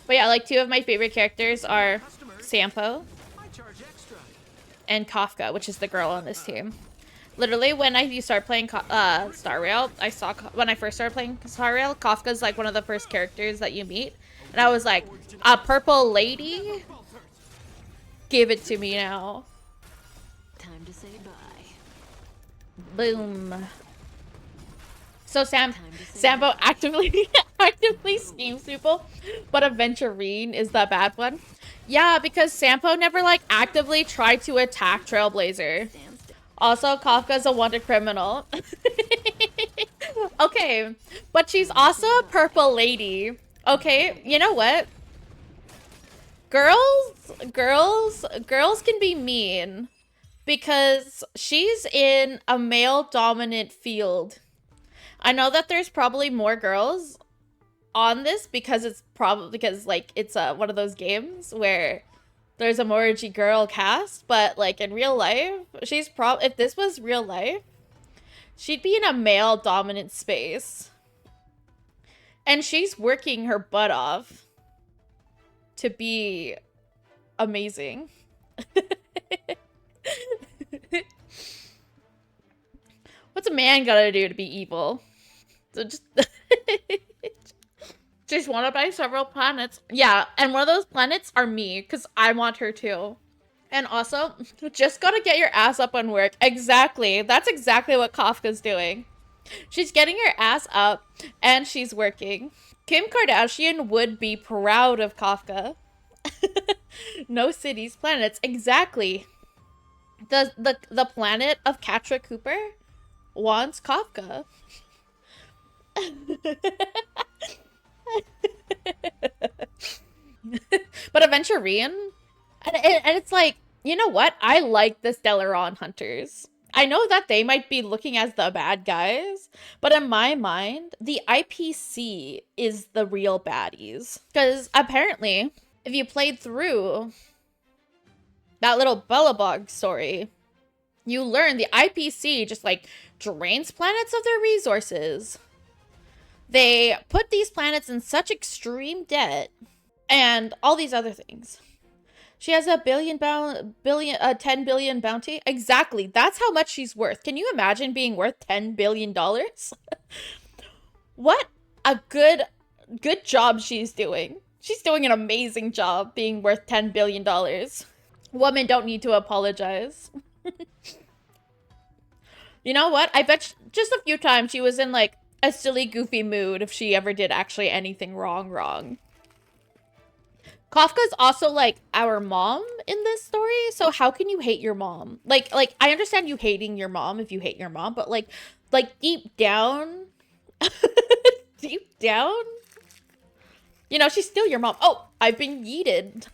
But yeah, like two of my favorite characters are Sampo and Kafka, which is the girl on this team. Literally, when you start playing Star Rail, when I first started playing Star Rail, Kafka's like one of the first characters that you meet, and I was like, a purple lady? Give it to me now. Time to say bye. Boom. So Sampo actively schemes people, but Aventurine is the bad one. Yeah, because Sampo never like actively tried to attack Trailblazer. Also, Kafka's a wanted criminal. Okay, but she's also a purple lady. Okay, you know what? Girls can be mean because she's in a male-dominant field. I know that there's probably more girls on this because it's like it's one of those games where there's a Moriji girl cast, but like in real life, if this was real life, she'd be in a male dominant space. And she's working her butt off to be amazing. What's a man gotta do to be evil? So just she's wanted by several planets. Yeah, and one of those planets are me, because I want her too. And also, just gotta get your ass up on work. Exactly. That's exactly what Kafka's doing. She's getting her ass up, and she's working. Kim Kardashian would be proud of Kafka. No cities, planets. Exactly. The planet of Katra Cooper wants Kafka. But Aventurine, and it's like, you know what? I like the Stellaron Hunters. I know that they might be looking as the bad guys, but in my mind, the IPC is the real baddies. Because apparently, if you played through that little Bellabog story, you learn the IPC just like drains planets of their resources. They put these planets in such extreme debt and all these other things. She has a 10 billion bounty. Exactly. That's how much she's worth. Can you imagine being worth $10 billion? What a good job she's doing. She's doing an amazing job being worth $10 billion. Women don't need to apologize. You know what? I bet just a few times she was in like a silly, goofy mood if she ever did actually anything wrong. Kafka's also like our mom in this story, so how can you hate your mom? Like I understand you hating your mom if you hate your mom, but like deep down, deep down, you know, she's still your mom. Oh, I've been yeeted.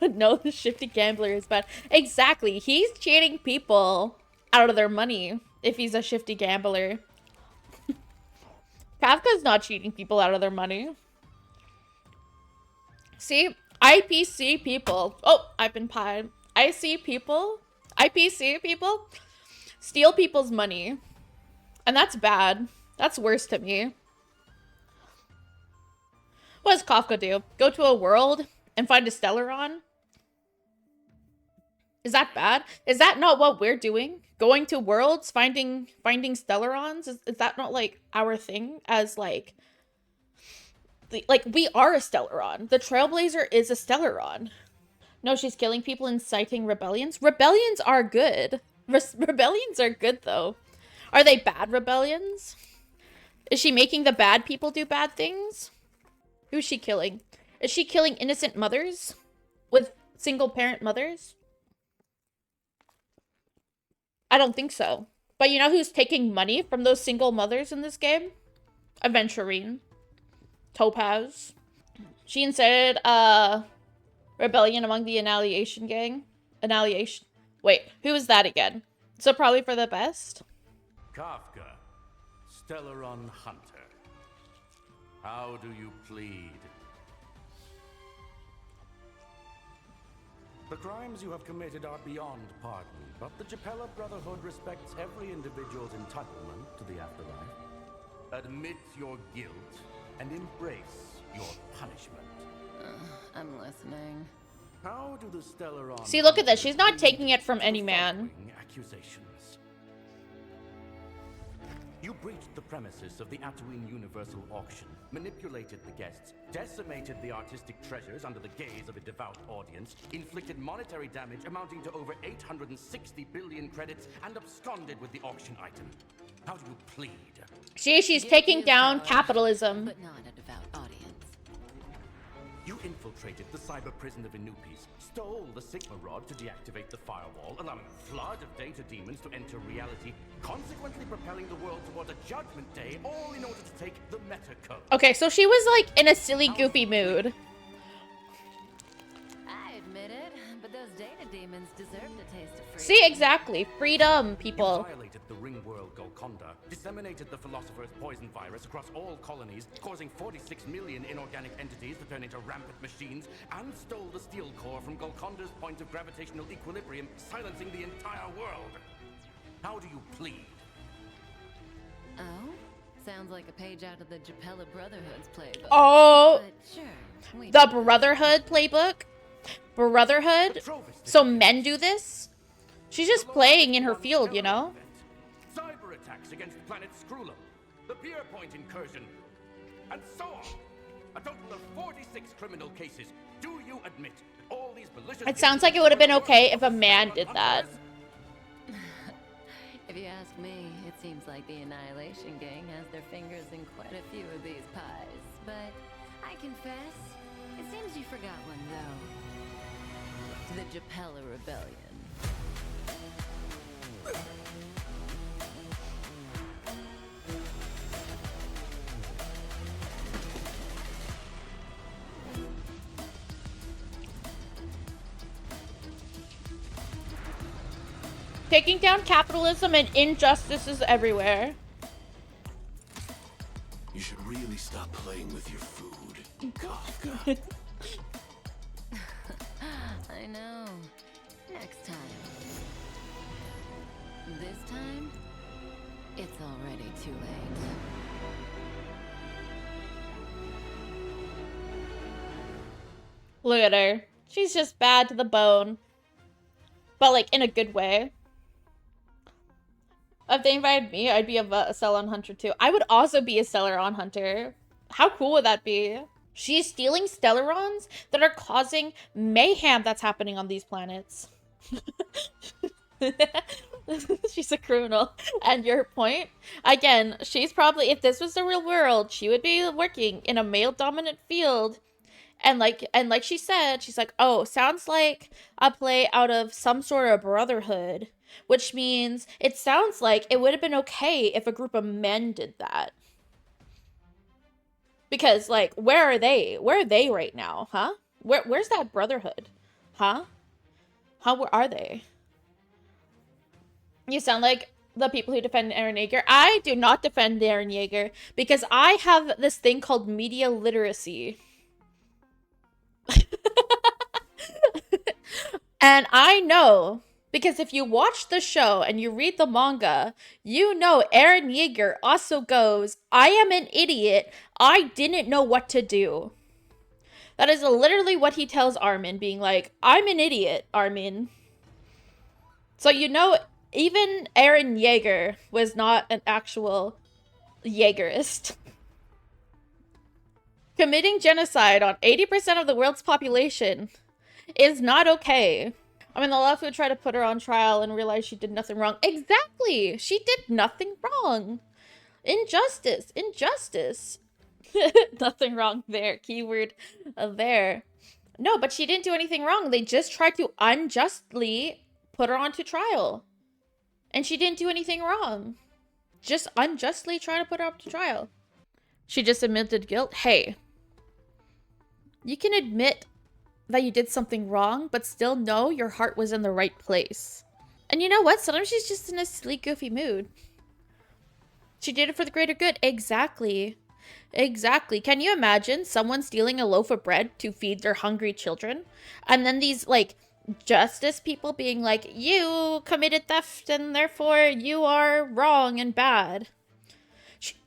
No, the shifty gambler is bad. Exactly. He's cheating people out of their money if he's a shifty gambler. Kafka's not cheating people out of their money. See? IPC people. Oh, I've been pied. IPC people steal people's money. And that's bad. That's worse to me. What does Kafka do? Go to a world and find a Stellaron? Is that bad? Is that not what we're doing? Going to worlds, finding Stellarons? Is that not like our thing as like we are a Stellaron. The Trailblazer is a Stellaron. No, she's killing people, inciting rebellions. Rebellions are good. Rebellions are good though. Are they bad rebellions? Is she making the bad people do bad things? Who's she killing? Is she killing innocent mothers? With single parent mothers? I don't think so. But you know who's taking money from those single mothers in this game? Aventurine. Topaz. She incited rebellion among the Annihilation Gang. Annihilation. Wait, who is that again? So probably for the best? Kafka, Stellaron Hunter. How do you plead? The crimes you have committed are beyond pardon, but the Japella Brotherhood respects every individual's entitlement to the afterlife. Admit your guilt, and embrace your punishment. I'm listening. How do the Stellaron See, look at this. She's not hunters taking it from plead any the man. following accusations? You breached the premises of the Tatooine Universal Auction, manipulated the guests, decimated the artistic treasures under the gaze of a devout audience, inflicted monetary damage amounting to over 860 billion credits, and absconded with the auction item. How do you plead? She's Guilty taking of down charge, capitalism. but not a devout audience. You infiltrated the cyber prison of Inupis, stole the Sigma Rod to deactivate the firewall, allowing a flood of data demons to enter reality, consequently propelling the world toward a judgment day, all in order to take the meta code. Okay, so she was like in a silly, goofy mood. I admit it, but those data demons deserve to taste of freedom. See, exactly. Freedom, You people. violated the ring world Golconda, disseminated the Philosopher's Poison virus across all colonies, causing 46 million inorganic entities to turn into rampant machines, and stole the steel core from Golconda's point of gravitational equilibrium, silencing the entire world. How do you plead? Oh? Sounds like a page out of the Japella Brotherhood's playbook. Oh, But sure. the Brotherhood playbook? Brotherhood? So men do this? She's just playing in her field, you know? Cyber attacks against planet Skrullum, the Pierpoint incursion, and so on. A total of 46 criminal cases. Do you admit all these malicious... It sounds like it would have been okay if a man did that. If you ask me, it seems like the Annihilation Gang has their fingers in quite a few of these pies. But I confess, it seems you forgot one though. The Japella Rebellion. Taking down capitalism and injustices everywhere. You should really stop playing with your food, Kafka. I know. Next time. This time, it's already too late. Look at her. She's just bad to the bone. But like in a good way. If they invited me, I'd be a Stellaron Hunter too. I would also be a Stellaron Hunter. How cool would that be? She's stealing Stellarons that are causing mayhem that's happening on these planets. She's a criminal. And your point? Again, she's probably, if this was the real world, she would be working in a male-dominant field. And like she said, she's like, oh, sounds like a play out of some sort of brotherhood. Which means it sounds like it would have been okay if a group of men did that. Because, like, where are they? Where are they right now, huh? Where's that brotherhood? Huh? Where are they? You sound like the people who defend Eren Yeager. I do not defend Eren Yeager because I have this thing called media literacy. And I know, because if you watch the show and you read the manga, you know Eren Yeager also goes, I am an idiot. I didn't know what to do. That is literally what he tells Armin, being like, I'm an idiot, Armin. So you know, even Eren Yeager was not an actual Jaegerist. Committing genocide on 80% of the world's population is not okay. I mean, the left would try to put her on trial and realize she did nothing wrong. Exactly! She did nothing wrong. Injustice. Injustice. Nothing wrong there. Keyword there. No, but she didn't do anything wrong. They just tried to unjustly put her onto trial. And she didn't do anything wrong. Just unjustly trying to put her up to trial. She just admitted guilt. Hey. You can admit that you did something wrong, but still know your heart was in the right place. And you know what? Sometimes she's just in a silly, goofy mood. She did it for the greater good. Exactly. Exactly. Can you imagine someone stealing a loaf of bread to feed their hungry children? And then these, like, justice people being like, you committed theft and therefore you are wrong and bad.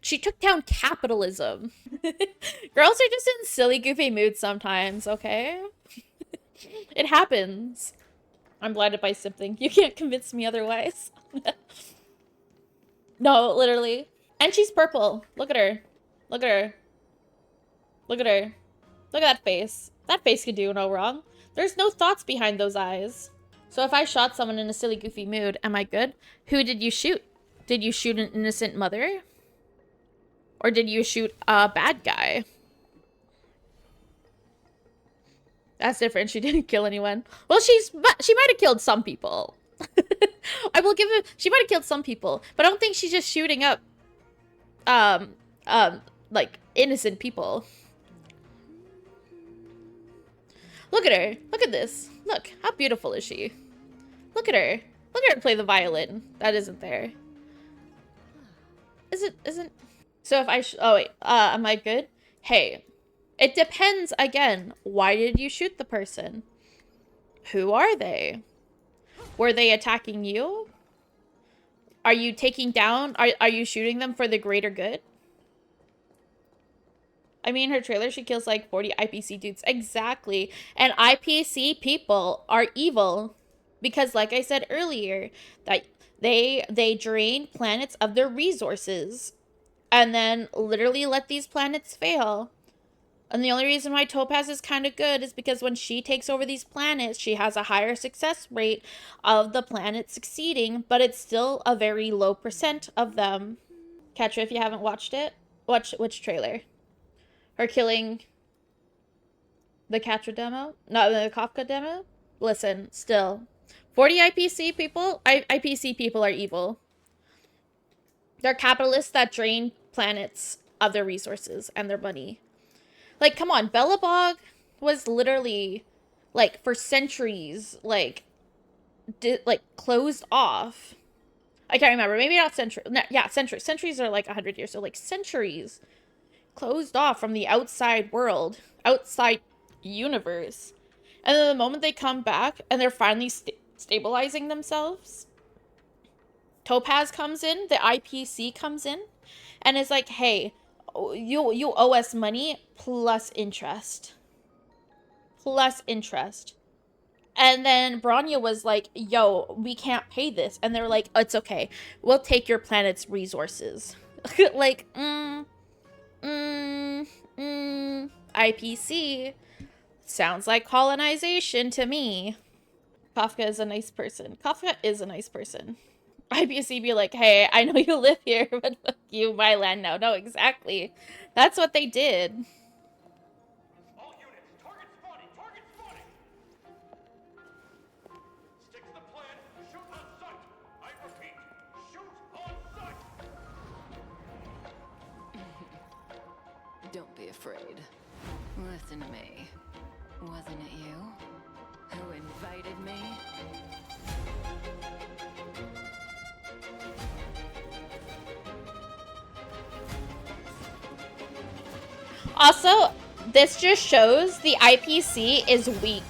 She took down capitalism. Girls are just in silly, goofy moods sometimes, okay? It happens. I'm blinded by something. You can't convince me otherwise. No, literally. And she's purple. Look at her. Look at her. Look at her. Look at that face. That face could do no wrong. There's no thoughts behind those eyes. So if I shot someone in a silly, goofy mood, am I good? Who did you shoot? Did you shoot an innocent mother? Or did you shoot a bad guy? That's different. She didn't kill anyone. Well, she might have killed some people. I will give it. She might have killed some people, but I don't think she's just shooting up, like innocent people. Look at her. Look at this. Look, how beautiful is she? Look at her. Look at her play the violin. That isn't there. Isn't. So if I, oh wait, am I good? Hey, it depends again. Why did you shoot the person? Who are they? Were they attacking you? Are you taking down, are you shooting them for the greater good? I mean, her trailer, she kills like 40 IPC dudes. Exactly. And IPC people are evil. Because like I said earlier, that they drain planets of their resources. And then literally let these planets fail. And the only reason why Topaz is kind of good is because when she takes over these planets, she has a higher success rate of the planet succeeding, but it's still a very low percent of them. Catcher, if you haven't watched it, watch which trailer? Her killing the Catcher demo? No, the Kafka demo? Listen, still. 40 IPC people? IPC people are evil. They're capitalists that drain planets of their resources and their money. Like, come on, Bellabog was literally, like, for centuries, like, closed off. I can't remember. Maybe not centuries. No, yeah, centuries. Centuries are, like, 100 years. So, like, centuries closed off from the outside world, outside universe. And then the moment they come back and they're finally stabilizing themselves, Topaz comes in, the IPC comes in, and is like, hey, you owe us money plus interest. Plus interest. And then Bronya was like, yo, we can't pay this. And they're like, it's okay. We'll take your planet's resources. Like, IPC. Sounds like colonization to me. Kafka is a nice person. Kafka is a nice person. IPC be like, hey, I know you live here, but fuck you, my land now. No, exactly. That's what they did. All units, target spotting! Target spotting! Stick to the plan. Shoot on sight. I repeat, shoot on sight. Don't be afraid. Listen to me. Wasn't it you who invited me? Also, this just shows the IPC is weak.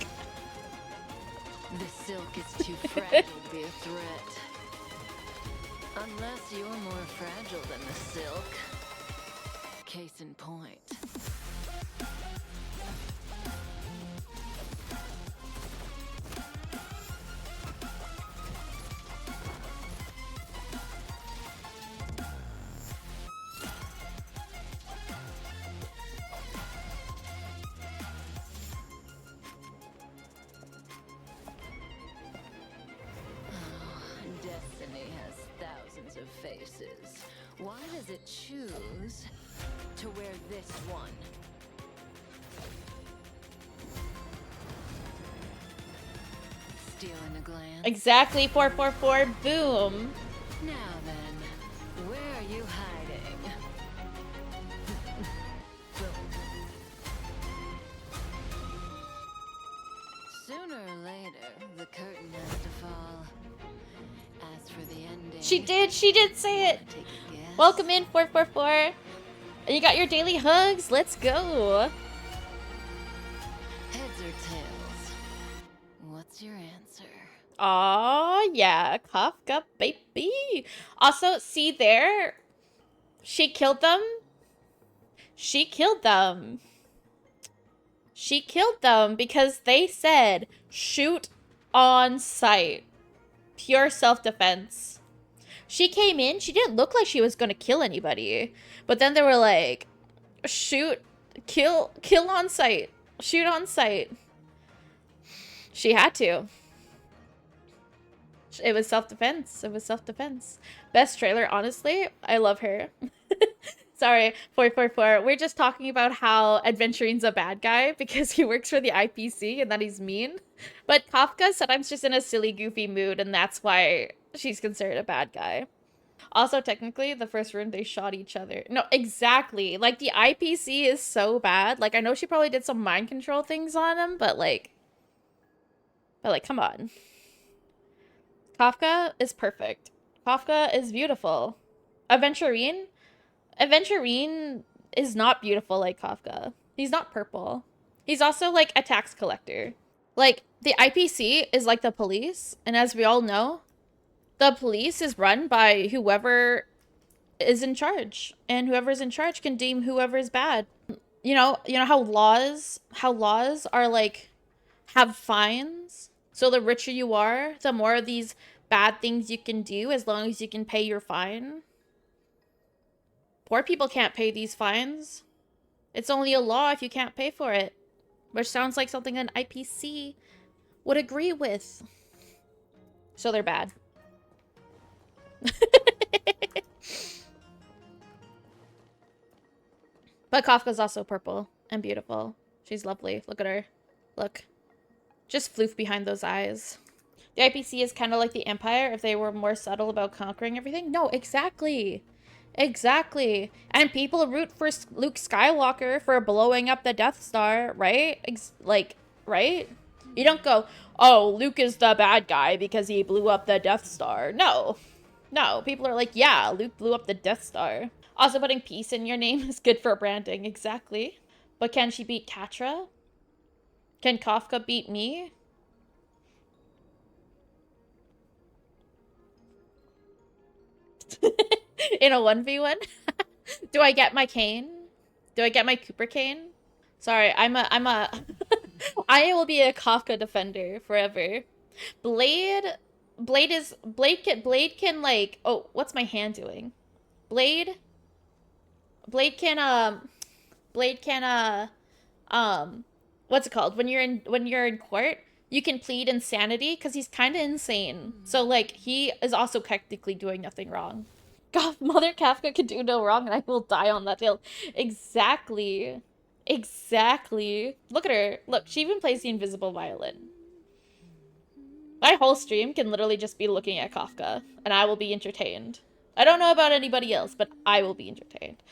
The silk is too fragile to be a threat. Unless you're more fragile than the silk. Case in point. Destiny has thousands of faces. Why does it choose to wear this one? Stealing a glance? Exactly, 444, boom. Now then, where are you hiding? Sooner or later, the curtain has to fall. As for the ending, She did say it. take a guess? Welcome in, 444. You got your daily hugs. Let's go. Heads or tails? What's your answer? Aw, yeah, Kafka, baby. Also, see there? She killed them. She killed them. She killed them because they said shoot on sight. Pure self-defense. She came in, she didn't look like she was gonna kill anybody. But then they were like, shoot, kill on sight. Shoot on sight. She had to. It was self-defense. It was self-defense. Best trailer, honestly. I love her. Sorry, 444. We're just talking about how Adventurine's a bad guy because he works for the IPC and that he's mean. But Kafka sometimes just in a silly, goofy mood, and that's why she's considered a bad guy. Also, technically, the first room they shot each other. No, exactly. Like, the IPC is so bad. Like, I know she probably did some mind control things on him, but like, come on. Kafka is perfect. Kafka is beautiful. Aventurine is not beautiful like Kafka. He's not purple. He's also like a tax collector. Like, the IPC is like the police, and as we all know, the police is run by whoever is in charge, and whoever's in charge can deem whoever is bad. You know how laws are like have fines. So the richer you are, the more of these bad things you can do as long as you can pay your fine. Poor people can't pay these fines. It's only a law if you can't pay for it. Which sounds like something an IPC would agree with. So they're bad. But Kafka's also purple and beautiful. She's lovely. Look at her. Look. Just floof behind those eyes. The IPC is kind of like the Empire if they were more subtle about conquering everything. No, exactly. Exactly. And people root for Luke Skywalker for blowing up the Death Star, right? Right? You don't go, oh, Luke is the bad guy because he blew up the Death Star. No. No, people are like, yeah, Luke blew up the Death Star. Also, putting peace in your name is good for branding. Exactly. But can she beat Catra? Can Kafka beat me? In a 1v1? Do I get my cane? Do I get my Cooper cane? Sorry, I will be a Kafka defender forever. Blade can like, oh, what's my hand doing? Blade can what's it called? When you're in court, you can plead insanity because he's kind of insane. So like he is also technically doing nothing wrong. God, Mother Kafka could do no wrong and I will die on that hill. Exactly. Exactly. Look at her. Look, she even plays the invisible violin. My whole stream can literally just be looking at Kafka and I will be entertained. I don't know about anybody else, but I will be entertained.